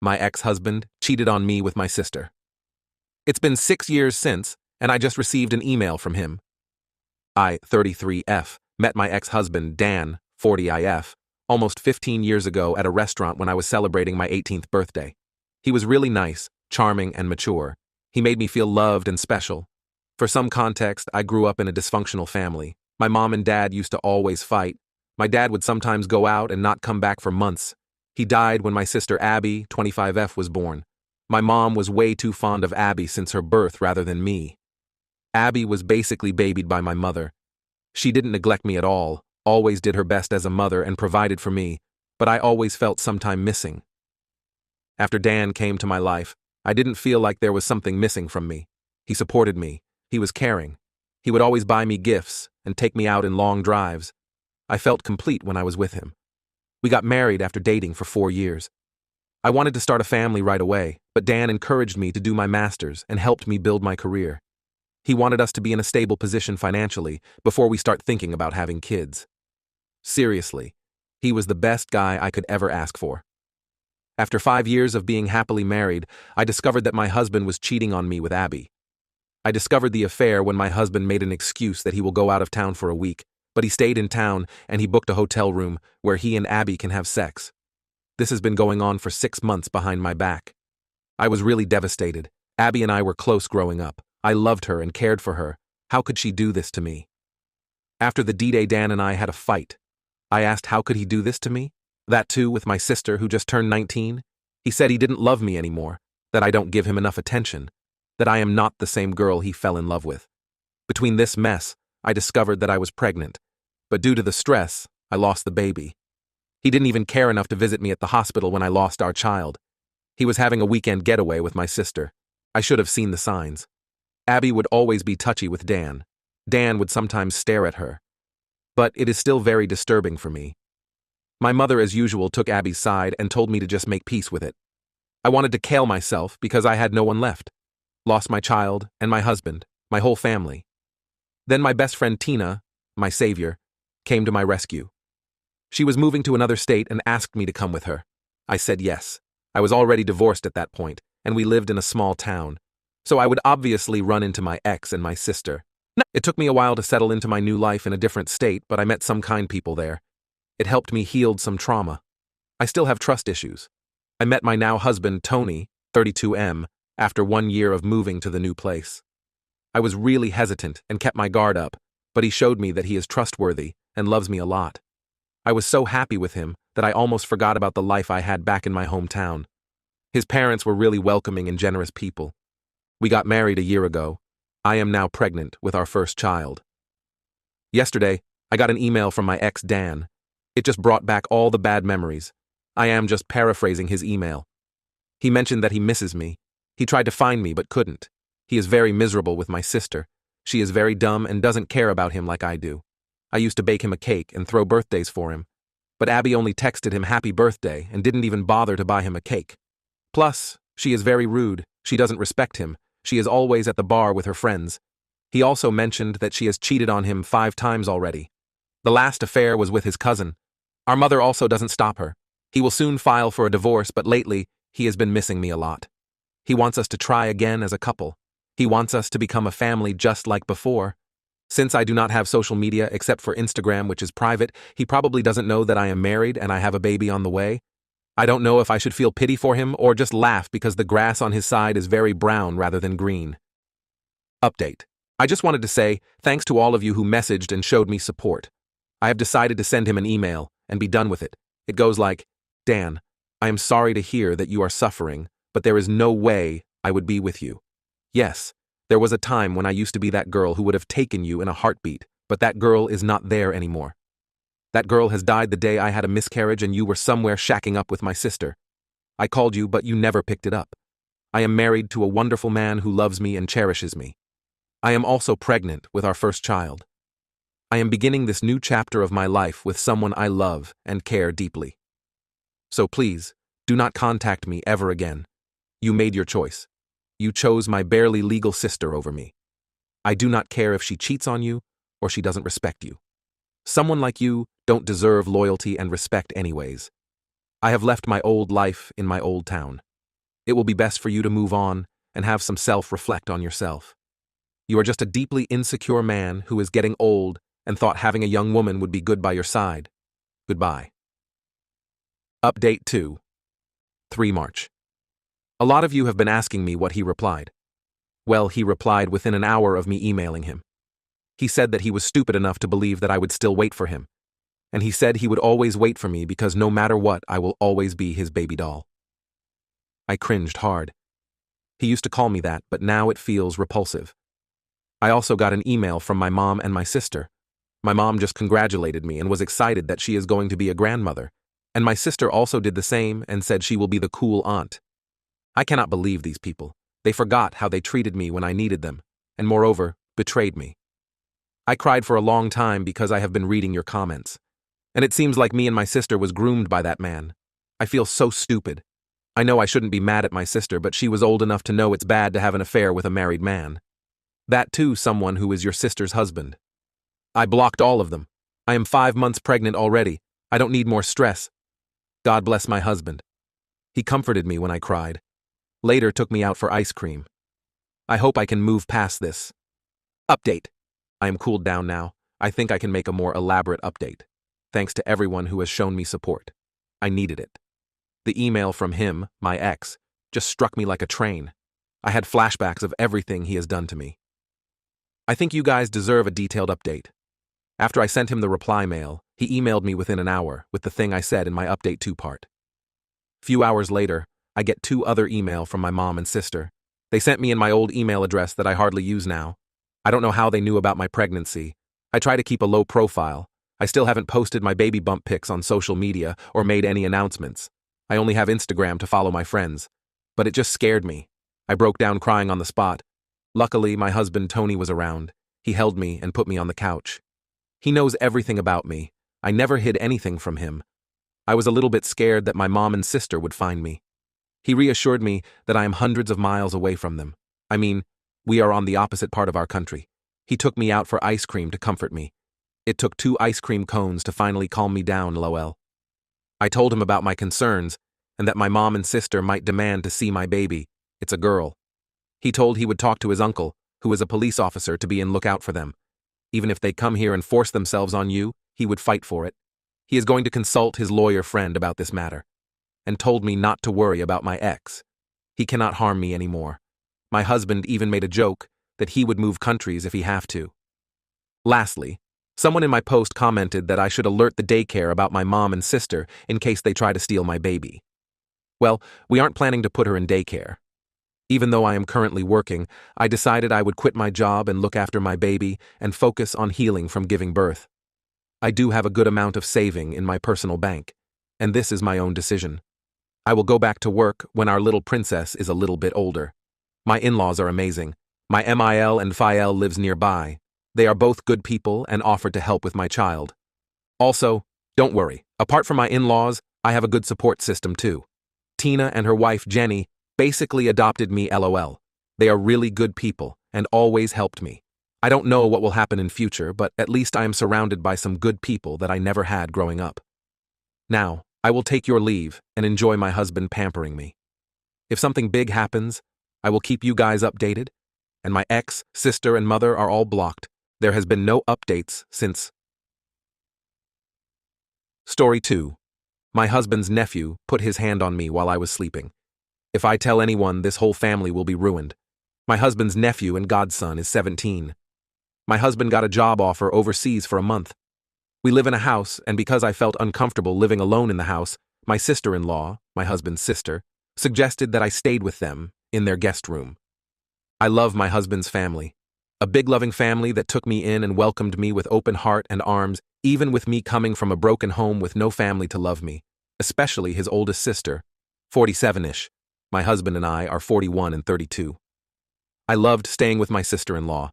My ex-husband cheated on me with my sister. It's been 6 years since, and I just received an email from him. I, 33F, met my ex-husband, Dan, 40IF, almost 15 years ago at a restaurant when I was celebrating my 18th birthday. He was really nice, charming, and mature. He made me feel loved and special. For some context, I grew up in a dysfunctional family. My mom and dad used to always fight. My dad would sometimes go out and not come back for months. He died when my sister Abby, 25F, was born. My mom was way too fond of Abby since her birth rather than me. Abby was basically babied by my mother. She didn't neglect me at all, always did her best as a mother and provided for me, but I always felt sometime missing. After Dan came to my life, I didn't feel like there was something missing from me. He supported me. He was caring. He would always buy me gifts and take me out in long drives. I felt complete when I was with him. We got married after dating for 4 years. I wanted to start a family right away, but Dan encouraged me to do my master's and helped me build my career. He wanted us to be in a stable position financially before we start thinking about having kids. Seriously, he was the best guy I could ever ask for. After 5 years of being happily married, I discovered that my husband was cheating on me with Abby. I discovered the affair when my husband made an excuse that he will go out of town for a week, but he stayed in town and he booked a hotel room where he and Abby can have sex. This has been going on for 6 months behind my back. I was really devastated. Abby and I were close growing up. I loved her and cared for her. How could she do this to me? After the D-Day, Dan and I had a fight. I asked how could he do this to me? That too with my sister who just turned 19? He said he didn't love me anymore, that I don't give him enough attention, that I am not the same girl he fell in love with. Between this mess, I discovered that I was pregnant, but due to the stress, I lost the baby. He didn't even care enough to visit me at the hospital when I lost our child. He was having a weekend getaway with my sister. I should have seen the signs. Abby would always be touchy with Dan. Dan would sometimes stare at her. But it is still very disturbing for me. My mother, as usual, took Abby's side and told me to just make peace with it. I wanted to kill myself because I had no one left. Lost my child and my husband, my whole family. Then my best friend Tina, my savior, came to my rescue. She was moving to another state and asked me to come with her. I said yes. I was already divorced at that point, and we lived in a small town. So I would obviously run into my ex and my sister. It took me a while to settle into my new life in a different state, but I met some kind people there. It helped me heal some trauma. I still have trust issues. I met my now husband, Tony, 32M, after 1 year of moving to the new place. I was really hesitant and kept my guard up, but he showed me that he is trustworthy and loves me a lot. I was so happy with him that I almost forgot about the life I had back in my hometown. His parents were really welcoming and generous people. We got married a year ago. I am now pregnant with our first child. Yesterday, I got an email from my ex, Dan. It just brought back all the bad memories. I am just paraphrasing his email. He mentioned that he misses me. He tried to find me but couldn't. He is very miserable with my sister. She is very dumb and doesn't care about him like I do. I used to bake him a cake and throw birthdays for him. But Abby only texted him happy birthday and didn't even bother to buy him a cake. Plus, she is very rude. She doesn't respect him. She is always at the bar with her friends. He also mentioned that she has cheated on him 5 times already. The last affair was with his cousin. Our mother also doesn't stop her. He will soon file for a divorce, but lately, he has been missing me a lot. He wants us to try again as a couple. He wants us to become a family just like before. Since I do not have social media except for Instagram, which is private, he probably doesn't know that I am married and I have a baby on the way. I don't know if I should feel pity for him or just laugh because the grass on his side is very brown rather than green. Update. I just wanted to say thanks to all of you who messaged and showed me support. I have decided to send him an email and be done with it. It goes like, Dan, I am sorry to hear that you are suffering, but there is no way I would be with you. Yes, there was a time when I used to be that girl who would have taken you in a heartbeat, but that girl is not there anymore. That girl has died the day I had a miscarriage and you were somewhere shacking up with my sister. I called you, but you never picked it up. I am married to a wonderful man who loves me and cherishes me. I am also pregnant with our first child. I am beginning this new chapter of my life with someone I love and care deeply. So please, do not contact me ever again. You made your choice. You chose my barely legal sister over me. I do not care if she cheats on you or she doesn't respect you. Someone like you don't deserve loyalty and respect anyways. I have left my old life in my old town. It will be best for you to move on and have some self-reflect on yourself. You are just a deeply insecure man who is getting old and thought having a young woman would be good by your side. Goodbye. Update 2. 3 March. A lot of you have been asking me what he replied. Well, he replied within an hour of me emailing him. He said that he was stupid enough to believe that I would still wait for him. And he said he would always wait for me because no matter what, I will always be his baby doll. I cringed hard. He used to call me that, but now it feels repulsive. I also got an email from my mom and my sister. My mom just congratulated me and was excited that she is going to be a grandmother, and my sister also did the same and said she will be the cool aunt. I cannot believe these people. They forgot how they treated me when I needed them, and moreover, betrayed me. I cried for a long time because I have been reading your comments, and it seems like me and my sister was groomed by that man. I feel so stupid. I know I shouldn't be mad at my sister, but she was old enough to know it's bad to have an affair with a married man. That too, someone who is your sister's husband. I blocked all of them. I am 5 months pregnant already. I don't need more stress. God bless my husband. He comforted me when I cried. Later took me out for ice cream. I hope I can move past this. Update. I am cooled down now. I think I can make a more elaborate update. Thanks to everyone who has shown me support. I needed it. The email from him, my ex, just struck me like a train. I had flashbacks of everything he has done to me. I think you guys deserve a detailed update. After I sent him the reply mail, he emailed me within an hour with the thing I said in my update 2 part. Few hours later, I get 2 other email from my mom and sister. They sent me in my old email address that I hardly use now. I don't know how they knew about my pregnancy. I try to keep a low profile. I still haven't posted my baby bump pics on social media or made any announcements. I only have Instagram to follow my friends. But it just scared me. I broke down crying on the spot. Luckily, my husband Tony was around. He held me and put me on the couch. He knows everything about me. I never hid anything from him. I was a little bit scared that my mom and sister would find me. He reassured me that I am hundreds of miles away from them. I mean, we are on the opposite part of our country. He took me out for ice cream to comfort me. It took 2 ice cream cones to finally calm me down, lol. I told him about my concerns and that my mom and sister might demand to see my baby. It's a girl. He told he would talk to his uncle, who is a police officer, to be in lookout for them. Even if they come here and force themselves on you, he would fight for it. He is going to consult his lawyer friend about this matter, and told me not to worry about my ex. He cannot harm me anymore. My husband even made a joke that he would move countries if he have to. Lastly, someone in my post commented that I should alert the daycare about my mom and sister in case they try to steal my baby. Well, we aren't planning to put her in daycare. Even though I am currently working, I decided I would quit my job and look after my baby and focus on healing from giving birth. I do have a good amount of saving in my personal bank, and this is my own decision. I will go back to work when our little princess is a little bit older. My in-laws are amazing. My MIL and Fael lives nearby. They are both good people and offered to help with my child. Also, don't worry, apart from my in-laws, I have a good support system too. Tina and her wife Jenny basically adopted me, lol. They are really good people and always helped me. I don't know what will happen in future, but at least I am surrounded by some good people that I never had growing up. Now, I will take your leave and enjoy my husband pampering me. If something big happens, I will keep you guys updated, and my ex, sister, and mother are all blocked. There has been no updates since. Story 2. My husband's nephew put his hand on me while I was sleeping. If I tell anyone, this whole family will be ruined. My husband's nephew and godson is 17. My husband got a job offer overseas for a month. We live in a house, and because I felt uncomfortable living alone in the house, my sister-in-law, my husband's sister, suggested that I stayed with them in their guest room. I love my husband's family. A big loving family that took me in and welcomed me with open heart and arms, even with me coming from a broken home with no family to love me, especially his oldest sister, 47-ish. My husband and I are 41 and 32. I loved staying with my sister-in-law.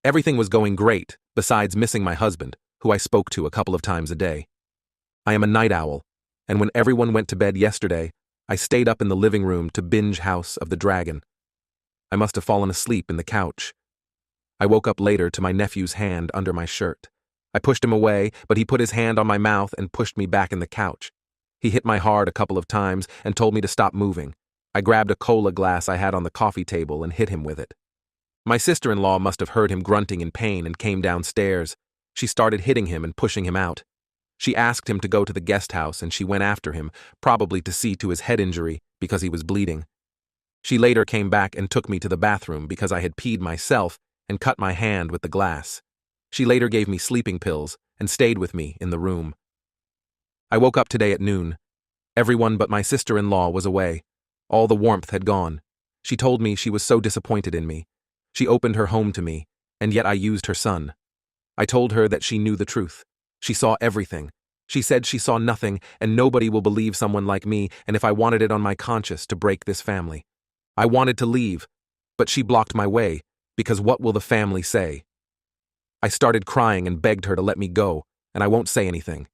Everything was going great, besides missing my husband, who I spoke to a couple of times a day. I am a night owl, and when everyone went to bed yesterday, I stayed up in the living room to binge House of the Dragon. I must have fallen asleep in the couch. I woke up later to my nephew's hand under my shirt. I pushed him away, but he put his hand on my mouth and pushed me back in the couch. He hit my heart a couple of times and told me to stop moving. I grabbed a cola glass I had on the coffee table and hit him with it. My sister-in-law must have heard him grunting in pain and came downstairs. She started hitting him and pushing him out. She asked him to go to the guest house and she went after him, probably to see to his head injury because he was bleeding. She later came back and took me to the bathroom because I had peed myself and cut my hand with the glass. She later gave me sleeping pills and stayed with me in the room. I woke up today at noon. Everyone but my sister-in-law was away. All the warmth had gone. She told me she was so disappointed in me. She opened her home to me, and yet I used her son. I told her that she knew the truth. She saw everything. She said she saw nothing, and nobody will believe someone like me, and if I wanted it on my conscience to break this family. I wanted to leave, but she blocked my way, because what will the family say? I started crying and begged her to let me go, and I won't say anything.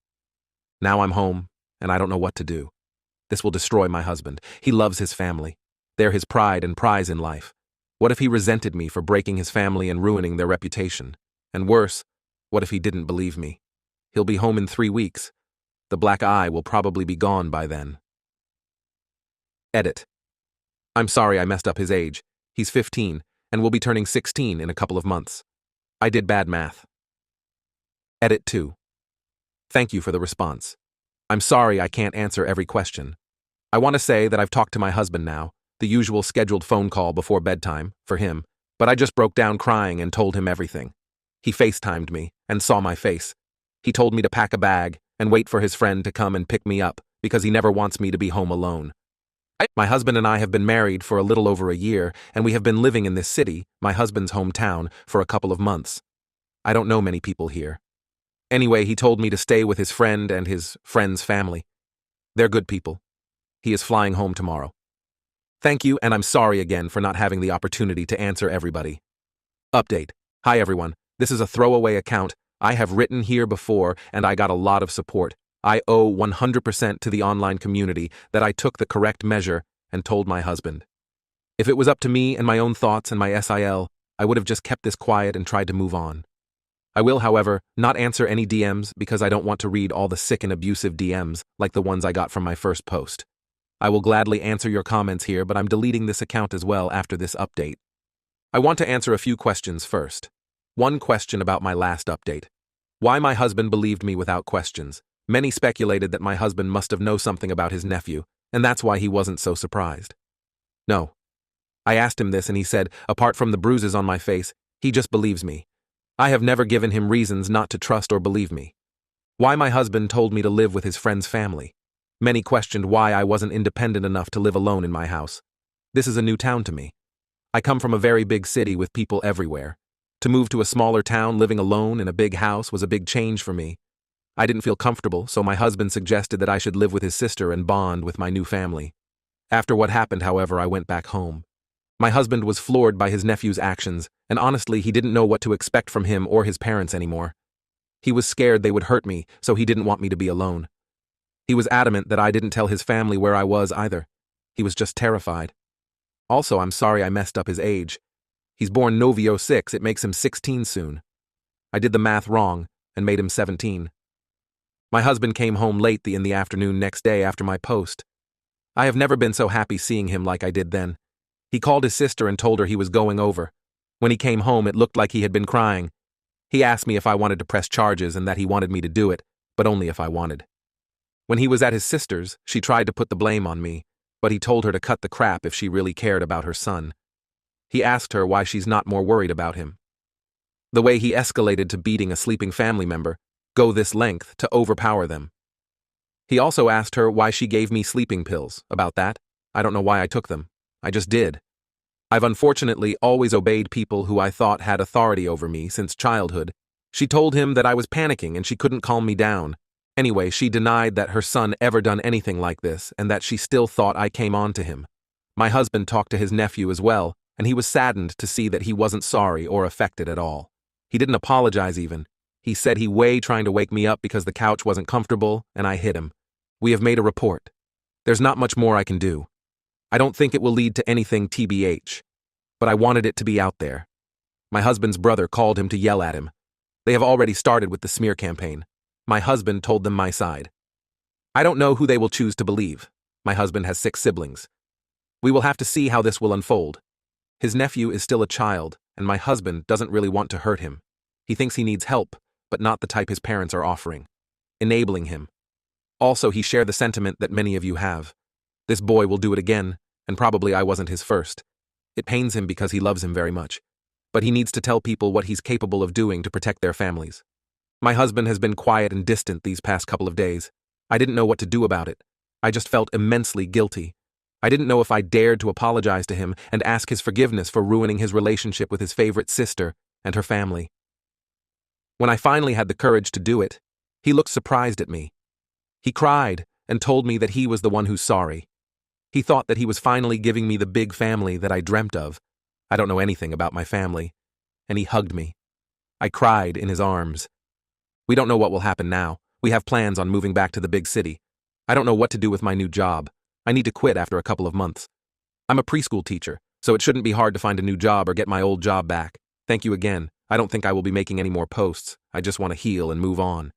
Now I'm home, and I don't know what to do. This will destroy my husband. He loves his family. They're his pride and prize in life. What if he resented me for breaking his family and ruining their reputation? And worse, what if he didn't believe me? He'll be home in 3 weeks. The black eye will probably be gone by then. Edit. I'm sorry I messed up his age. He's 15, and will be turning 16 in a couple of months. I did bad math. Edit 2. Thank you for the response. I'm sorry I can't answer every question. I want to say that I've talked to my husband now, the usual scheduled phone call before bedtime, for him, but I just broke down crying and told him everything. He FaceTimed me and saw my face. He told me to pack a bag and wait for his friend to come and pick me up because he never wants me to be home alone. My husband and I have been married for a little over a year, and we have been living in this city, my husband's hometown, for a couple of months. I don't know many people here. Anyway, he told me to stay with his friend and his friend's family. They're good people. He is flying home tomorrow. Thank you, and I'm sorry again for not having the opportunity to answer everybody. Update. Hi everyone, this is a throwaway account. I have written here before, and I got a lot of support. I owe 100% to the online community that I took the correct measure and told my husband. If it was up to me and my own thoughts and my SIL, I would have just kept this quiet and tried to move on. I will, however, not answer any DMs because I don't want to read all the sick and abusive DMs like the ones I got from my first post. I will gladly answer your comments here, but I'm deleting this account as well after this update. I want to answer a few questions first. One question about my last update. Why my husband believed me without questions. Many speculated that my husband must have known something about his nephew, and that's why he wasn't so surprised. No. I asked him this and he said, apart from the bruises on my face, he just believes me. I have never given him reasons not to trust or believe me. Why my husband told me to live with his friend's family. Many questioned why I wasn't independent enough to live alone in my house. This is a new town to me. I come from a very big city with people everywhere. To move to a smaller town living alone in a big house was a big change for me. I didn't feel comfortable, so my husband suggested that I should live with his sister and bond with my new family. After what happened, however, I went back home. My husband was floored by his nephew's actions, and honestly, he didn't know what to expect from him or his parents anymore. He was scared they would hurt me, so he didn't want me to be alone. He was adamant that I didn't tell his family where I was either. He was just terrified. Also, I'm sorry I messed up his age. He's born Novio 6, it makes him 16 soon. I did the math wrong and made him 17. My husband came home late in the afternoon next day after my post. I have never been so happy seeing him like I did then. He called his sister and told her he was going over. When he came home, it looked like he had been crying. He asked me if I wanted to press charges and that he wanted me to do it, but only if I wanted. When he was at his sister's, she tried to put the blame on me, but he told her to cut the crap if she really cared about her son. He asked her why she's not more worried about him. The way he escalated to beating a sleeping family member, go this length to overpower them. He also asked her why she gave me sleeping pills. About that, I don't know why I took them. I just did. I've unfortunately always obeyed people who I thought had authority over me since childhood. She told him that I was panicking and she couldn't calm me down. Anyway, she denied that her son ever done anything like this and that she still thought I came on to him. My husband talked to his nephew as well, and he was saddened to see that he wasn't sorry or affected at all. He didn't apologize even. He said he was trying to wake me up because the couch wasn't comfortable, and I hit him. We have made a report. There's not much more I can do. I don't think it will lead to anything TBH, but I wanted it to be out there. My husband's brother called him to yell at him. They have already started with the smear campaign. My husband told them my side. I don't know who they will choose to believe. My husband has 6 siblings. We will have to see how this will unfold. His nephew is still a child, and my husband doesn't really want to hurt him. He thinks he needs help, but not the type his parents are offering. Enabling him. Also, he shared the sentiment that many of you have. This boy will do it again, and probably I wasn't his first. It pains him because he loves him very much. But he needs to tell people what he's capable of doing to protect their families. My husband has been quiet and distant these past couple of days. I didn't know what to do about it. I just felt immensely guilty. I didn't know if I dared to apologize to him and ask his forgiveness for ruining his relationship with his favorite sister and her family. When I finally had the courage to do it, he looked surprised at me. He cried and told me that he was the one who's sorry. He thought that he was finally giving me the big family that I dreamt of. I don't know anything about my family. And he hugged me. I cried in his arms. We don't know what will happen now. We have plans on moving back to the big city. I don't know what to do with my new job. I need to quit after a couple of months. I'm a preschool teacher, so it shouldn't be hard to find a new job or get my old job back. Thank you again. I don't think I will be making any more posts. I just want to heal and move on.